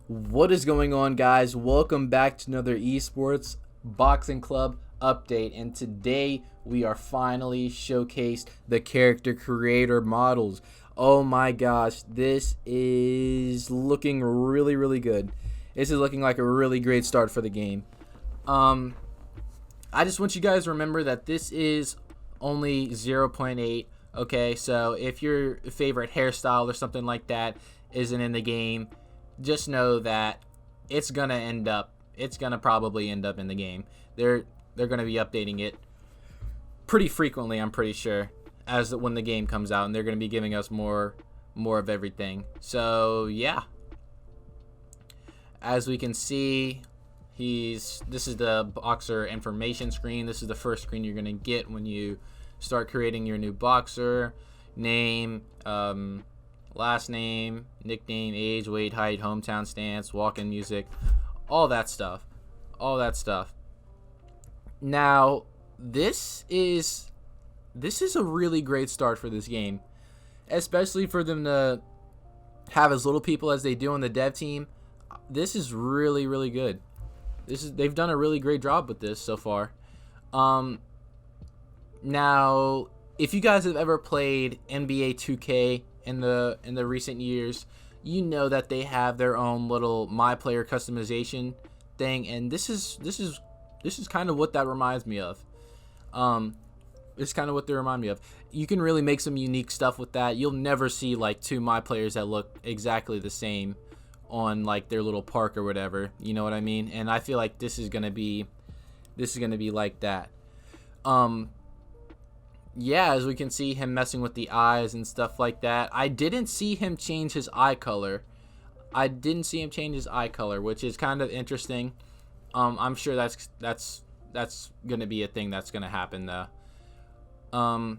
What is going on, guys? Welcome back to another Esports Boxing Club update. And today we are finally showcased the character creator models. Oh my gosh, this is looking really good. This is looking like a really great start for the game. I just want you guys to remember that this is only 0.8. Okay, so if your favorite hairstyle or something like that isn't in the game, just know that it's gonna probably end up in the game. They're gonna be updating it pretty frequently, I'm pretty sure, as when the game comes out, and they're gonna be giving us more of everything. So yeah, as we can see, this is the boxer information screen. This is the first screen you're gonna get when you start creating your new boxer. Name, last name, nickname, age, weight, height, hometown, stance, walk-in music, all that stuff. Now, this is a really great start for this game, especially for them to have as little people as they do on the dev team. This is really good. They've done a really great job with this so far. Now, if you guys have ever played NBA 2K in the recent years, you know that they have their own little my player customization thing, and this is kind of what that reminds me of. It's kind of what they remind me of. You can really make some unique stuff with that. You'll never see like two my players that look exactly the same on like their little park or whatever. You know what I mean? And I feel like this is gonna be like that. Yeah, as we can see him messing with the eyes and stuff like that. I didn't see him change his eye color. Which is kind of interesting. I'm sure that's gonna be a thing that's gonna happen though.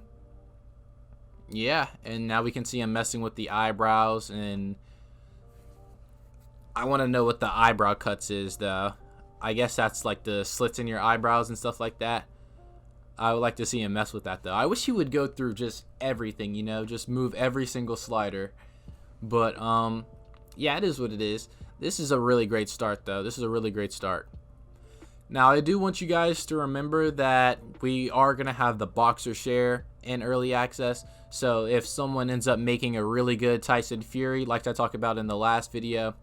Yeah, and now we can see him messing with the eyebrows, and I want to know what the eyebrow cuts is though. I guess that's like the slits in your eyebrows and stuff like that. I would like to see him mess with that though. I wish he would go through just everything, just move every single slider. But yeah, it is what it is. This is a really great start though. Now, I do want you guys to remember that we are going to have the boxer share in early access. So if someone ends up making a really good Tyson Fury, like I talked about in the last video,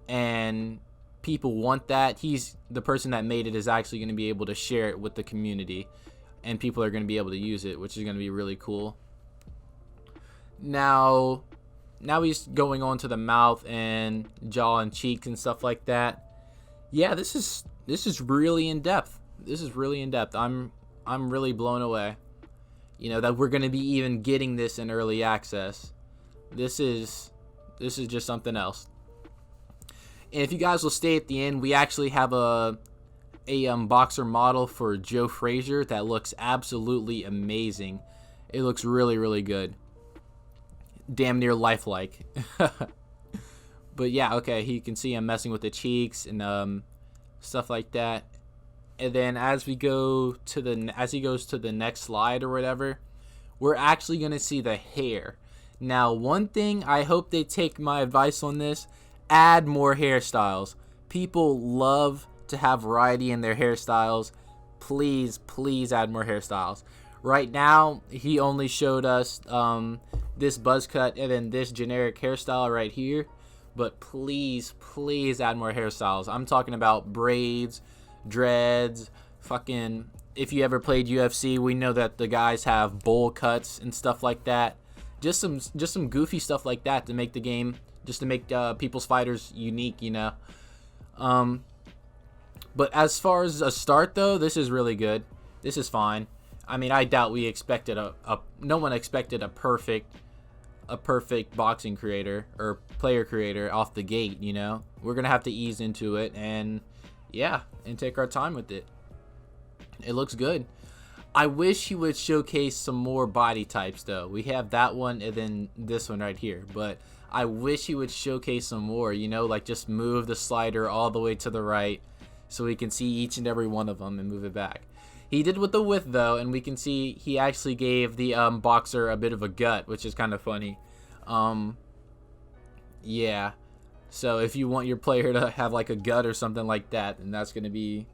and people want that, the person that made it is actually going to be able to share it with the community, and people are going to be able to use it, which is going to be really cool. Now he's going on to the mouth and jaw and cheeks and stuff like that. Yeah, this is really in depth. I'm really blown away. That we're going to be even getting this in early access. This is just something else. And if you guys will stay at the end, we actually have a boxer model for Joe Frazier that looks absolutely amazing. It looks really good. Damn near lifelike. But yeah, okay, you can see him messing with the cheeks and stuff like that. And then as he goes to the next slide or whatever, we're actually going to see the hair. Now, one thing, I hope they take my advice on this: add more hairstyles. People love to have variety in their hairstyles. Please add more hairstyles. Right now, he only showed us this buzz cut and then this generic hairstyle right here. But please add more hairstyles. I'm talking about braids, dreads, fucking, if you ever played UFC, we know that the guys have bowl cuts and stuff like that. Just some goofy stuff like that to make the game, just to make people's fighters unique, But as far as a start though, this is really good. This is fine. I mean, I doubt we expected no one expected a perfect boxing creator or player creator off the gate. We're gonna have to ease into it and take our time with it. It looks good. I wish he would showcase some more body types though. We have that one and then this one right here, but I wish he would showcase some more, like just move the slider all the way to the right so we can see each and every one of them and move it back. He did with the width though, and we can see he actually gave the boxer a bit of a gut, which is kind of funny. Yeah. So if you want your player to have like a gut or something like that, then that's gonna be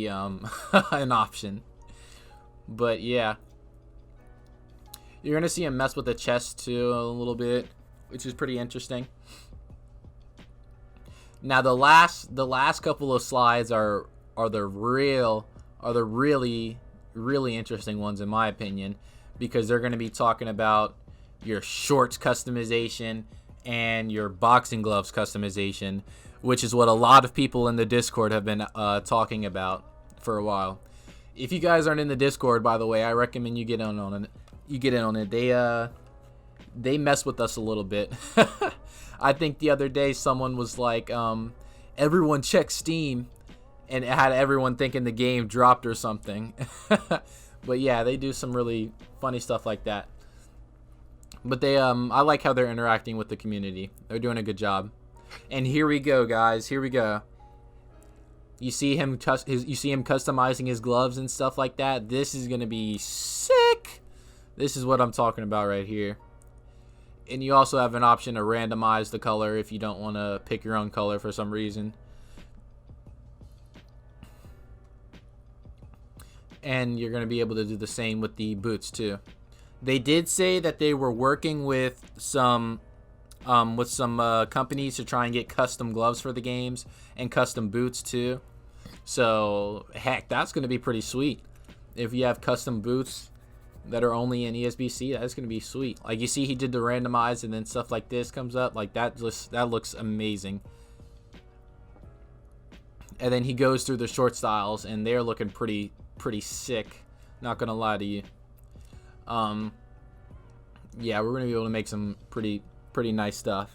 an option. But yeah, you're gonna see him mess with the chest too a little bit, which is pretty interesting. Now the last couple of slides are the really interesting ones in my opinion, because they're going to be talking about your shorts customization and your boxing gloves customization, which is what a lot of people in the Discord have been talking about for a while. If you guys aren't in the Discord, by the way, I recommend you get in on it. They mess with us a little bit. I think the other day someone was like, everyone check Steam, and it had everyone thinking the game dropped or something. But yeah, they do some really funny stuff like that. But I like how they're interacting with the community. They're doing a good job. And here we go, guys. Here we go. You see him customizing his gloves and stuff like that. This is gonna be sick. This is what I'm talking about right here. And you also have an option to randomize the color if you don't want to pick your own color for some reason. And you're going to be able to do the same with the boots too. They did say that they were working with some companies to try and get custom gloves for the games and custom boots too. So heck, that's going to be pretty sweet. If you have custom boots that are only in ESBC, that's going to be sweet. Like you see, he did the randomize, and then stuff like this comes up. Like that looks amazing. And then he goes through the short styles, and they're looking pretty sick. Not gonna lie to you. Yeah, we're gonna be able to make some pretty nice stuff.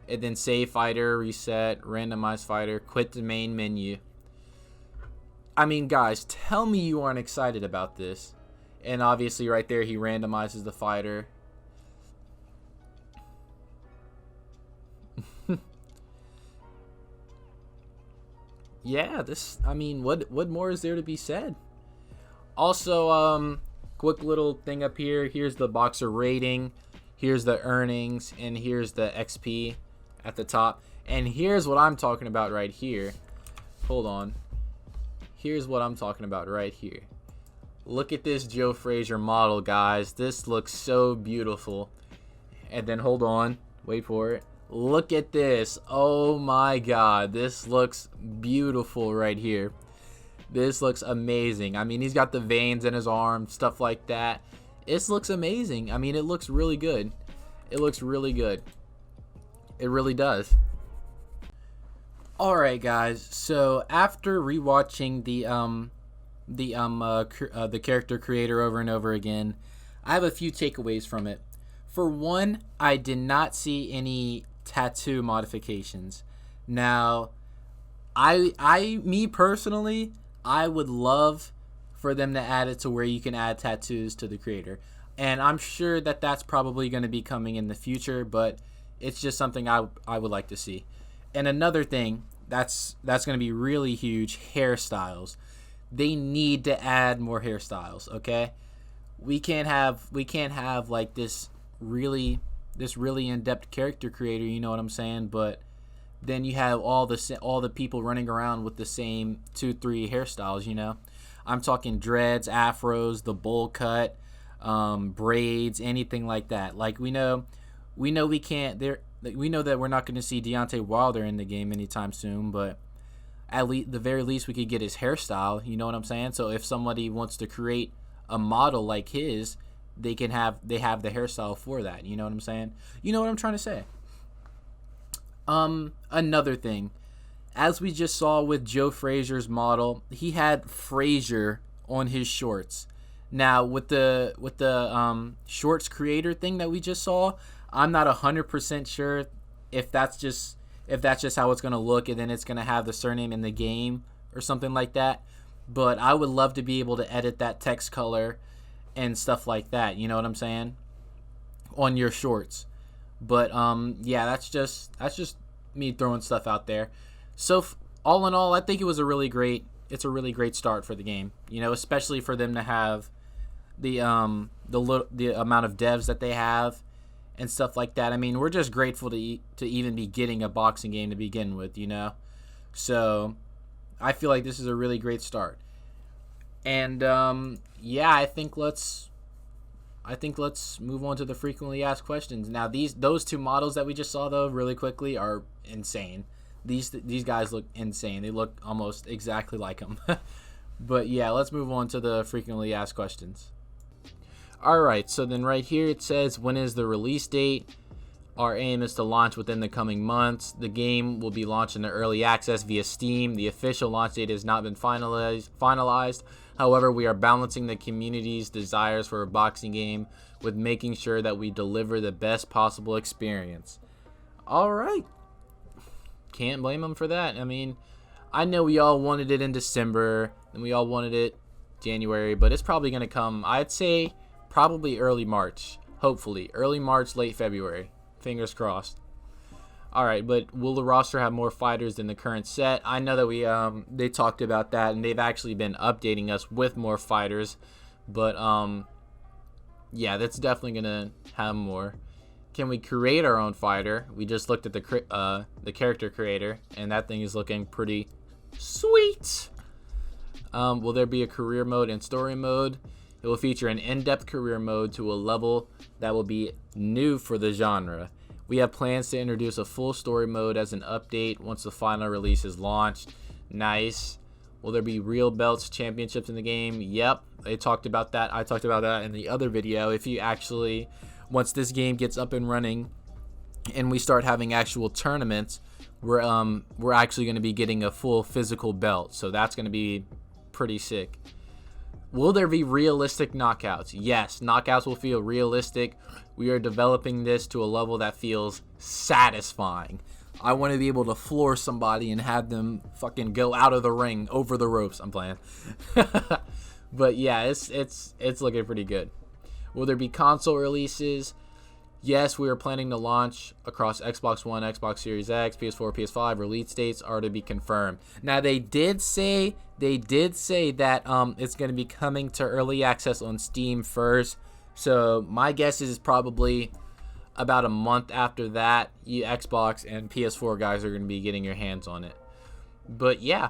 And then save fighter, reset, randomize fighter, quit the main menu. I mean, guys, tell me you aren't excited about this. And obviously right there, he randomizes the fighter. Yeah, I mean, what more is there to be said? Also, quick little thing up here. Here's the boxer rating. Here's the earnings. And here's the XP at the top. And here's what I'm talking about right here. Hold on. Here's what I'm talking about right here. Look at this Joe Frazier model, guys. This looks so beautiful. And then hold on. Wait for it. Look at this. Oh my god. This looks beautiful right here. This looks amazing. I mean, he's got the veins in his arm, stuff like that. This looks amazing. I mean, it looks really good. It looks really good. It really does. Alright guys, so after rewatching the character creator over and over again, I have a few takeaways from it. For one, I did not see any tattoo modifications. Now, me personally, I would love for them to add it to where you can add tattoos to the creator. And I'm sure that that's probably going to be coming in the future, but it's just something I would like to see. And another thing that's going to be really huge, hairstyles. They need to add more hairstyles, okay? We can't have like this really in-depth character creator, you know what I'm saying? But then you have all the people running around with the same 2-3 hairstyles, you know? I'm talking dreads, afros, the bowl cut, braids, anything like that. Like we know we can't we know that we're not going to see Deontay Wilder in the game anytime soon, but at the very least we could get his hairstyle, you know what I'm saying? So if somebody wants to create a model like his, they have the hairstyle for that, you know what I'm saying? You know what I'm trying to say? Another thing, as we just saw with Joe Frazier's model, he had Frazier on his shorts. Now with the shorts creator thing that we just saw, I'm not 100% sure if that's just how it's gonna look, and then it's gonna have the surname in the game or something like that. But I would love to be able to edit that text color and stuff like that. You know what I'm saying? On your shorts. But yeah, that's just me throwing stuff out there. So all in all, I think it's a really great start for the game. You know, especially for them to have the amount of devs that they have, and stuff like that. I mean, we're just grateful to even be getting a boxing game to begin with, So I feel like this is a really great start. And yeah, I think let's move on to the frequently asked questions. Now, those two models that we just saw, though, really quickly, are insane. These guys look insane. They look almost exactly like them. But yeah, let's move on to the frequently asked questions. All right, so then right here it says, when is the release date? Our aim is to launch within the coming months. The game will be launched into early access via Steam. The official launch date has not been finalized. However, we are balancing the community's desires for a boxing game with making sure that we deliver the best possible experience. All right. Can't blame them for that. I mean, I know we all wanted it in December, and we all wanted it January, but it's probably going to come, I'd say, probably early March. Hopefully. Early March, late February. Fingers crossed. All right, but will the roster have more fighters than the current set? I know that they talked about that, and they've actually been updating us with more fighters. But yeah, that's definitely gonna have more. Can we create our own fighter? We just looked at the character creator, and that thing is looking pretty sweet. Will there be a career mode and story mode? It will feature an in-depth career mode to a level that will be new for the genre. We have plans to introduce a full story mode as an update once the final release is launched. Nice. Will there be real belts, championships in the game? Yep. They talked about that. I talked about that in the other video. If you actually, once this game gets up and running and we start having actual tournaments, we're actually going to be getting a full physical belt. So that's going to be pretty sick. Will there be realistic knockouts? Yes, knockouts will feel realistic. We are developing this to a level that feels satisfying. I want to be able to floor somebody and have them fucking go out of the ring over the ropes. I'm playing. But yeah, it's looking pretty good. Will there be console releases? Yes, we are planning to launch across Xbox One, Xbox Series X, PS4, PS5. Release dates are to be confirmed. Now, they did say that it's going to be coming to early access on Steam first. So my guess is probably about a month after that, you Xbox and PS4 guys are going to be getting your hands on it. But yeah,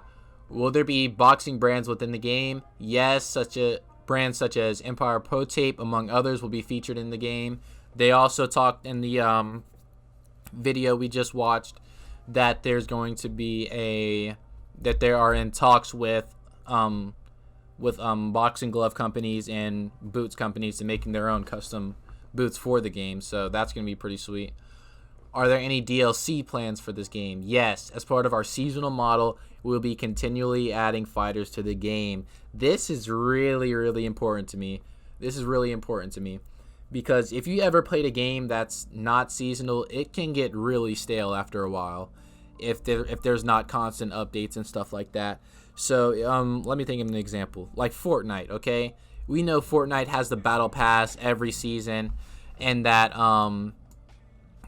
will there be boxing brands within the game? Yes, brands such as Empire Pro Tape, among others, will be featured in the game. They also talked in the video we just watched that there's going to be that they are in talks with boxing glove companies and boots companies to making their own custom boots for the game. So that's going to be pretty sweet. Are there any DLC plans for this game? Yes. As part of our seasonal model, we'll be continually adding fighters to the game. This is really, really important to me. Because if you ever played a game that's not seasonal, it can get really stale after a while if there's not constant updates and stuff like that. So let me think of an example. Like Fortnite, okay? We know Fortnite has the Battle Pass every season, and that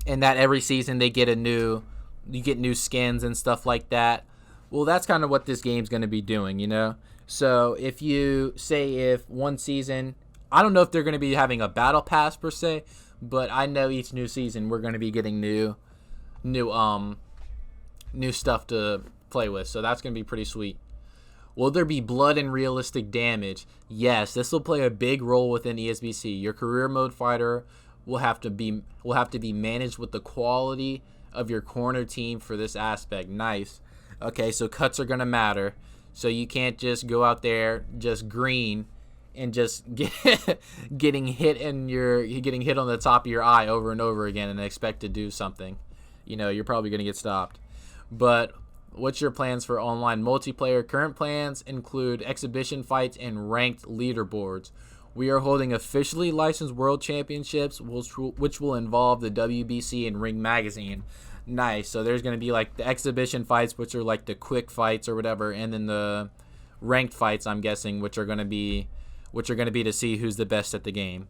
every season you get new skins and stuff like that. Well, that's kind of what this game's going to be doing, So if one season, I don't know if they're going to be having a battle pass per se, but I know each new season we're going to be getting new stuff to play with. So that's going to be pretty sweet. Will there be blood and realistic damage? Yes, this will play a big role within ESBC. Your career mode fighter will have to be managed with the quality of your corner team for this aspect. Nice. Okay, so cuts are going to matter. So you can't just go out there just green and just getting hit on the top of your eye over and over again and expect to do something. You're probably going to get stopped. But what's your plans for online multiplayer? Current plans include exhibition fights and ranked leaderboards. We are holding officially licensed world championships, which will involve the WBC and Ring Magazine. Nice. So there's going to be like the exhibition fights, which are like the quick fights or whatever, and then the ranked fights, I'm guessing, which are going to be to see who's the best at the game.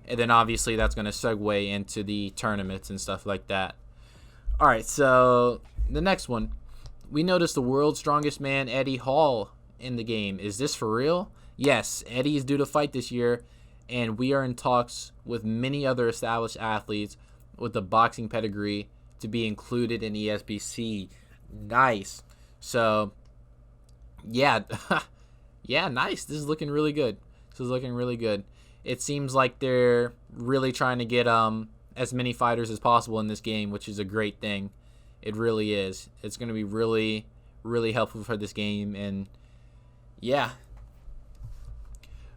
And then obviously that's going to segue into the tournaments and stuff like that. All right, so the next one. We noticed the world's strongest man, Eddie Hall, in the game. Is this for real? Yes, Eddie is due to fight this year, and we are in talks with many other established athletes with a boxing pedigree to be included in ESBC. Nice. So, yeah. Yeah, nice. This is looking really good. It seems like they're really trying to get as many fighters as possible in this game, which is a great thing. It really is. It's going to be really, really helpful for this game. And, yeah.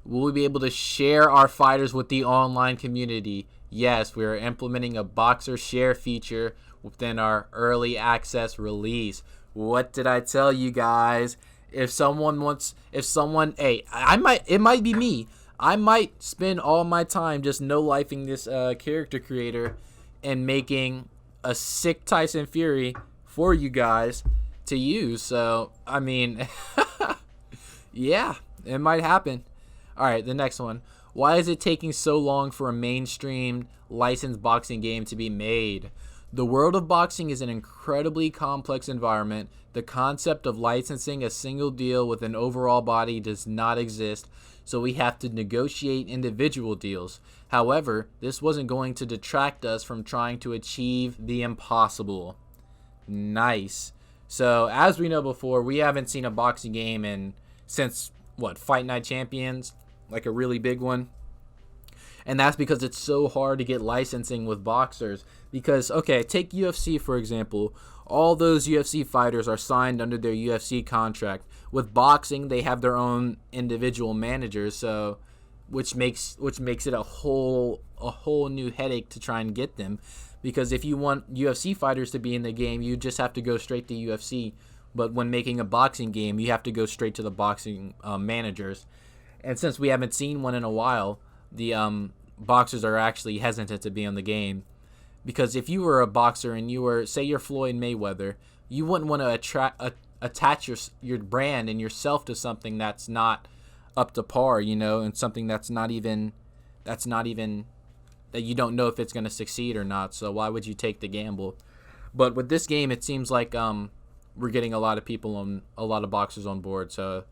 Will we be able to share our fighters with the online community? Yes, we are implementing a Boxer Share feature within our early access release. What did I tell you guys? It might be me. I might spend all my time just no-lifing this character creator and making a sick Tyson Fury for you guys to use. So, I mean, yeah, it might happen. All right, the next one. Why is it taking so long for a mainstream licensed boxing game to be made? The world of boxing is an incredibly complex environment. The concept of licensing a single deal with an overall body does not exist, so we have to negotiate individual deals. However, this wasn't going to detract us from trying to achieve the impossible. Nice. So, as we know before, we haven't seen a boxing game since Fight Night Champions, like a really big one. And that's because it's so hard to get licensing with boxers. Because, okay, take UFC for example. All those UFC fighters are signed under their UFC contract. With boxing, they have their own individual managers, so which makes it a whole new headache to try and get them. Because if you want UFC fighters to be in the game, you just have to go straight to UFC. But when making a boxing game, you have to go straight to the boxing managers. And since we haven't seen one in a while, the boxers are actually hesitant to be on the game. Because if you were a boxer and you were, say you're Floyd Mayweather, you wouldn't want to attach your brand and yourself to something that's not up to par, and something that's not even that you don't know if it's going to succeed or not. So why would you take the gamble? But with this game, it seems like we're getting a lot of boxers on board. So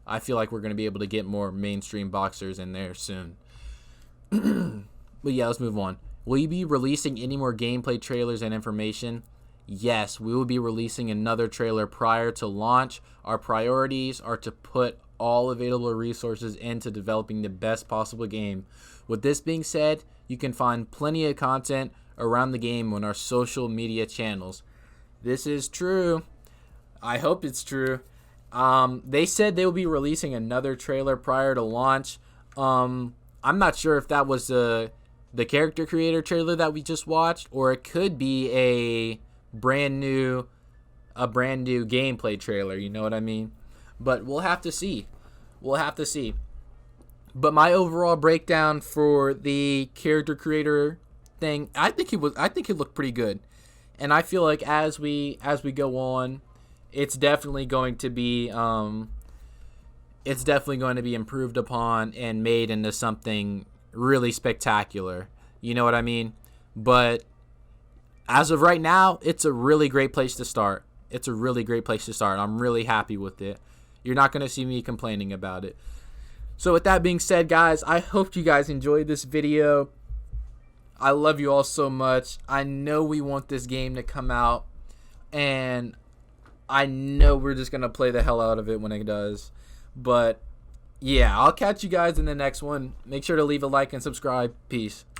I feel like we're going to be able to get more mainstream boxers in there soon. But yeah, let's move on. Will you be releasing any more gameplay trailers and information? Yes, we will be releasing another trailer prior to launch. Our priorities are to put all available resources into developing the best possible game. With this being said, you can find plenty of content around the game on our social media channels. This is true. I hope it's true. They said they will be releasing another trailer prior to launch. I'm not sure if that was the character creator trailer that we just watched, or it could be a brand new gameplay trailer, you know what I mean? But we'll have to see. But my overall breakdown for the character creator thing, I think it looked pretty good. And I feel like as we go on, it's definitely going to be improved upon and made into something really spectacular. You know what I mean? But as of right now, it's a really great place to start. I'm really happy with it. You're not going to see me complaining about it. So with that being said, guys, I hope you guys enjoyed this video. I love you all so much. I know we want this game to come out, and I know we're just going to play the hell out of it when it does. But yeah, I'll catch you guys in the next one. Make sure to leave a like and subscribe. Peace.